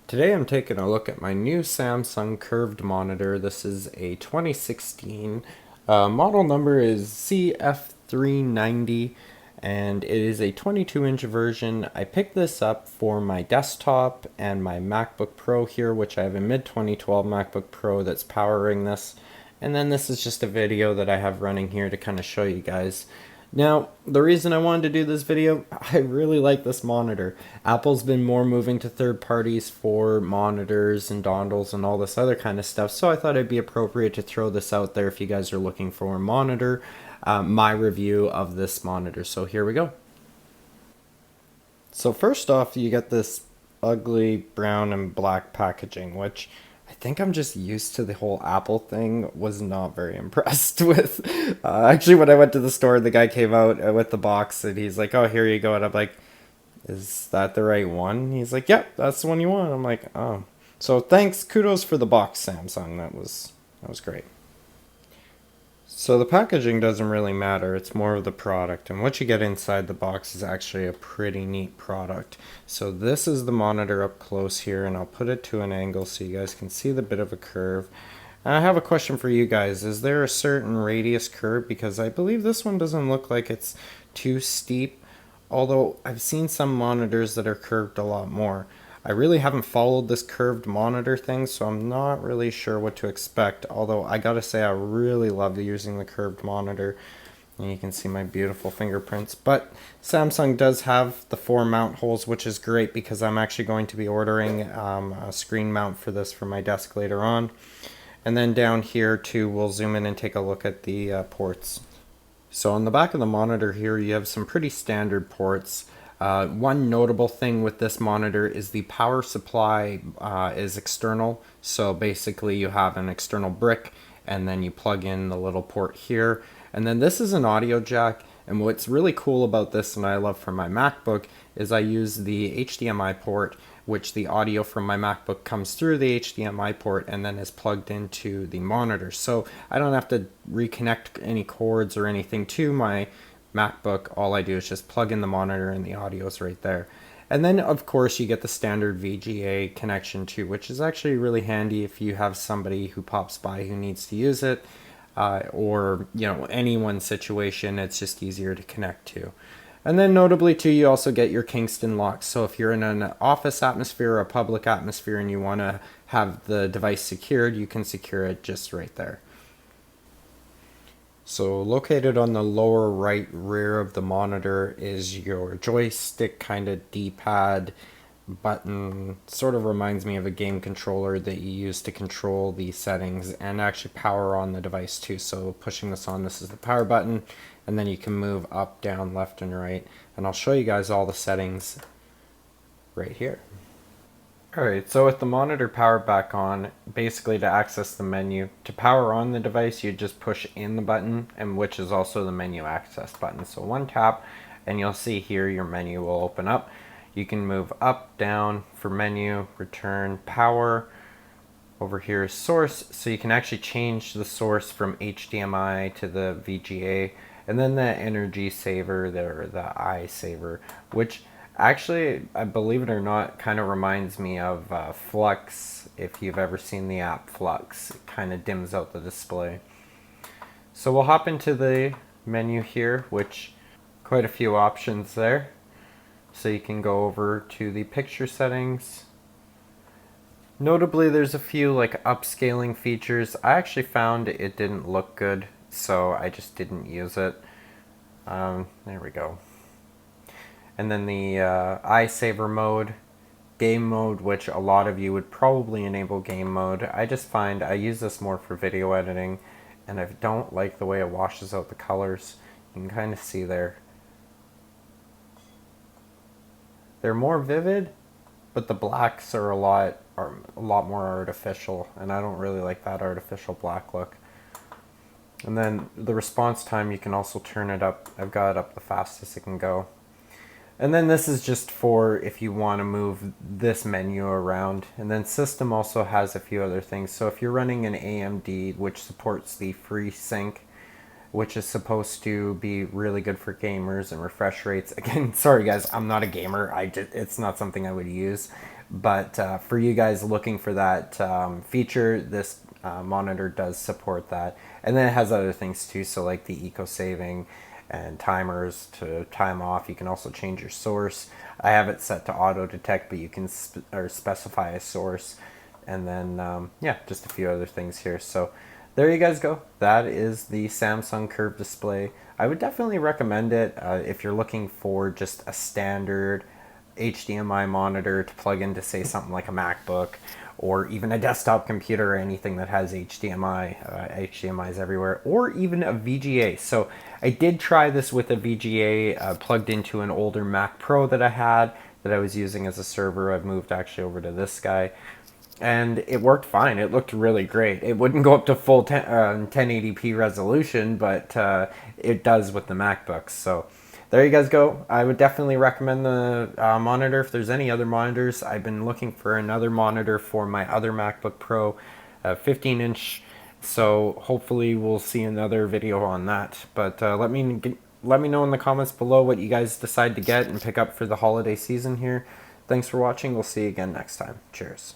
Today I'm taking a look at my new Samsung curved monitor. This is a 2016. Model number is CF390 and it is a 22-inch version. I picked this up for my desktop and my MacBook Pro here, which I have a mid-2012 MacBook Pro that's powering this. And then this is just a video that I have running here to kind of show you guys. Now, the reason I wanted to do this video, I really like this monitor. Apple's been more moving to third parties for monitors and dongles and all this other kind of stuff, so I thought it'd be appropriate to throw this out there if you guys are looking for a monitor, my review of this monitor. So here we go. So first off, you get this ugly brown and black packaging, which I think I'm just used to the whole Apple thing. Was not very impressed with. Actually, when I went to the store, the guy came out with the box and he's like, "Oh, here you go." And I'm like, "Is that the right one?" He's like, "Yep, that's the one you want." I'm like, "Oh." So thanks, kudos for the box, Samsung. That was great. So the packaging doesn't really matter, it's more of the product, and what you get inside the box is actually a pretty neat product. So this is the monitor up close here, and I'll put it to an angle so you guys can see the bit of a curve. And I have a question for you guys. Is there a certain radius curve? Because I believe this one doesn't look like it's too steep, although I've seen some monitors that are curved a lot more. I really haven't followed this curved monitor thing, so I'm not really sure what to expect, although I gotta say I really love using the curved monitor. And you can see my beautiful fingerprints. But Samsung does have the 4 mount holes, which is great because I'm actually going to be ordering a screen mount for this for my desk later on. And then down here too, we'll zoom in and take a look at the ports. So on the back of the monitor here, you have some pretty standard ports. One notable thing with this monitor is the power supply is external. So basically you have an external brick and then you plug in the little port here. And then this is an audio jack. And what's really cool about this, and I love for my MacBook, is I use the HDMI port, which the audio from my MacBook comes through the HDMI port and then is plugged into the monitor. So I don't have to reconnect any cords or anything to my MacBook. All I do is just plug in the monitor and the audio is right there. And then of course you get the standard VGA connection too, which is actually really handy if you have somebody who pops by who needs to use it, or any one situation. It's just easier to connect to. And then notably too, you also get your Kingston locks. So if you're in an office atmosphere or a public atmosphere and you want to have the device secured, you can secure it just right there. So located on the lower right rear of the monitor is your joystick kind of D-pad button. Sort of reminds me of a game controller that you use to control the settings and actually power on the device too. So pushing this on, this is the power button, and then you can move up, down, left, and right. And I'll show you guys all the settings right here. Alright, so with the monitor powered back on, basically to access the menu, to power on the device you just push in the button, and which is also the menu access button. So one tap and you'll see here your menu will open up. You can move up, down for menu, return, power. Over here is source, so you can actually change the source from HDMI to the VGA, and then the energy saver there, or the eye saver, which actually, I believe it or not, kind of reminds me of Flux. If you've ever seen the app Flux, it kind of dims out the display. So we'll hop into the menu here, which quite a few options there. So you can go over to the picture settings. Notably, there's a few like upscaling features. I actually found it didn't look good, so I just didn't use it. There we go. And then the eye saver mode, game mode, which a lot of you would probably enable game mode. I just find I use this more for video editing, and I don't like the way it washes out the colors. You can kind of see there. They're more vivid, but the blacks are a lot more artificial, and I don't really like that artificial black look. And then the response time, you can also turn it up. I've got it up the fastest it can go. And then this is just for if you want to move this menu around. And then system also has a few other things. So if you're running an AMD, which supports the FreeSync, which is supposed to be really good for gamers and refresh rates. Again, sorry guys, I'm not a gamer. It's not something I would use. But for you guys looking for that feature, this monitor does support that. And then it has other things too, so like the eco saving and timers to time off. You can also change your source. I have it set to auto detect, but you can or specify a source. And then, yeah, just a few other things here. So there you guys go. That is the Samsung Curve Display. I would definitely recommend it if you're looking for just a standard HDMI monitor to plug into, say, something like a MacBook or even a desktop computer or anything that has HDMI. HDMI's everywhere, or even a VGA. So I did try this with a VGA plugged into an older Mac Pro that I had that I was using as a server. I've moved actually over to this guy, and it worked fine. It looked really great. It wouldn't go up to full 1080p resolution, but it does with the MacBooks. So there you guys go. I would definitely recommend the monitor. If there's any other monitors, I've been looking for another monitor for my other MacBook Pro, 15-inch. So hopefully we'll see another video on that. But let me know in the comments below what you guys decide to get and pick up for the holiday season here. Thanks for watching. We'll see you again next time. Cheers.